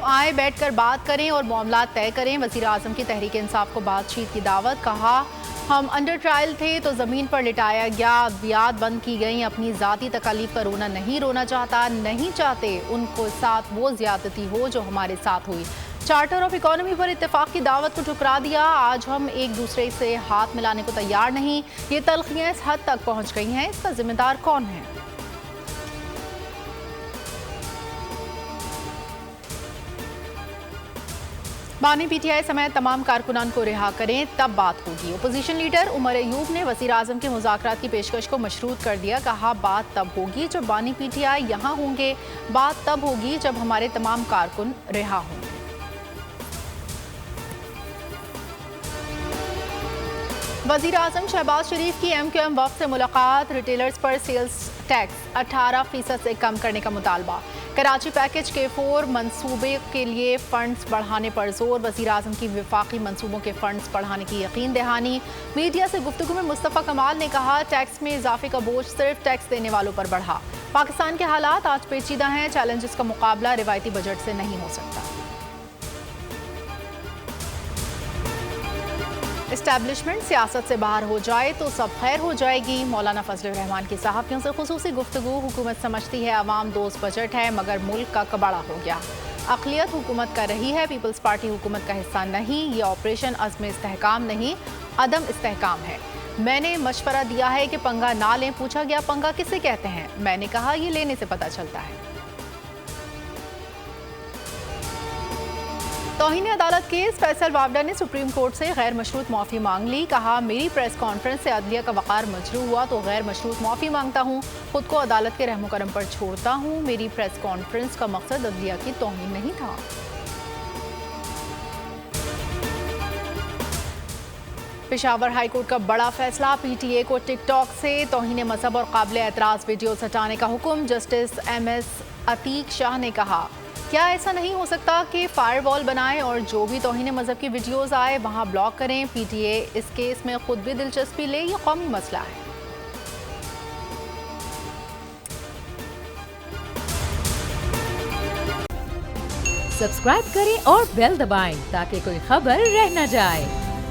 आए, बैठकर बात करें और मामला तय करें। वज़ीर आज़म की तहरीक इंसाफ को बातचीत की दावत। कहा, हम अंडर ट्रायल थे तो ज़मीन पर लिटाया गया, अद्वियात बंद की गई। अपनी ज़ाती तकालीफ पर रोना चाहता, नहीं चाहते उनको साथ वो ज़्यादती हो जो हमारे साथ हुई। चार्टर ऑफ इकोनॉमी पर इत्तेफाक की दावत को ठुकरा दिया। आज हम एक दूसरे से हाथ मिलाने को तैयार नहीं। ये तल्खियां इस हद तक पहुंच गई हैं, इसका जिम्मेदार कौन है? बानी पीटीआई समेत तमाम कारकुनान को रिहा करें तब बात होगी। अपोजिशन लीडर उमर अयूब ने वज़ीर आज़म के मुज़ाकरात की पेशकश को मशरूत कर दिया। कहा, बात तब होगी जब बानी पीटीआई यहाँ होंगे, बात तब होगी जब हमारे तमाम कारकुन रिहा होंगे। वज़ीर आज़म शहबाज शरीफ की MQM वफ़द से मुलाकात। रिटेलर्स पर सेल्स टैक्स 18% से कम करने का मुतालबा। कराची पैकेज के 4 मंसूबे के लिए फंड्स बढ़ाने पर जोर। वज़ीर आज़म की विफाकी मंसूबों के फंड्स बढ़ाने की यकीन दहानी। मीडिया से गुफ्तगू में मुस्तफ़ा कमाल ने कहा, टैक्स में इजाफे का बोझ सिर्फ टैक्स देने वालों पर बढ़ा। पाकिस्तान के हालात आज पेचीदा हैं, चैलेंजेस का मुकाबला रिवायती बजट से नहीं हो सकता। इस्टेब्लिशमेंट सियासत से बाहर हो जाए तो सब खैर हो जाएगी। मौलाना फजल रहमान की सहाफ़ियों से खुसूसी गुफ्तगू। हुकूमत समझती है अवाम दोस्त बजट है, मगर मुल्क का कबाड़ा हो गया। अक़लियत हुकूमत कर रही है, पीपल्स पार्टी हुकूमत का हिस्सा नहीं। ये ऑपरेशन अज़्म इस्तेहकाम नहीं, अदम इस्तेहकाम है। मैंने मशवरा दिया है कि पंगा ना लें। पूछा गया, पंगा किसे कहते हैं? मैंने कहा, ये लेने से पता चलता है। तौहीन अदालत केस। फैसल वावडा ने सुप्रीम कोर्ट से गैर मशरूत माफ़ी मांग ली। कहा, मेरी प्रेस कॉन्फ्रेंस से अदलिया का वक़ार मजरू हुआ तो गैर मशरूत माफ़ी मांगता हूँ। खुद को अदालत के रहमो करम पर छोड़ता हूँ। मेरी प्रेस कॉन्फ्रेंस का मकसद अदलिया की तौहीन नहीं था। पेशावर हाई कोर्ट का बड़ा फैसला। PTA को टिकटॉक से तौहीन मजहब और काबिल एतराज़ वीडियोस हटाने का हुक्म। जस्टिस MS अतीक शाह ने कहा, क्या ऐसा नहीं हो सकता कि फायरवॉल बनाएं और जो भी तौहीन मजहब की वीडियोस आए वहां ब्लॉक करें? PTA इस केस में खुद भी दिलचस्पी ले, ये कौमी मसला है। सब्सक्राइब करें और बेल दबाएं ताकि कोई खबर रह न जाए।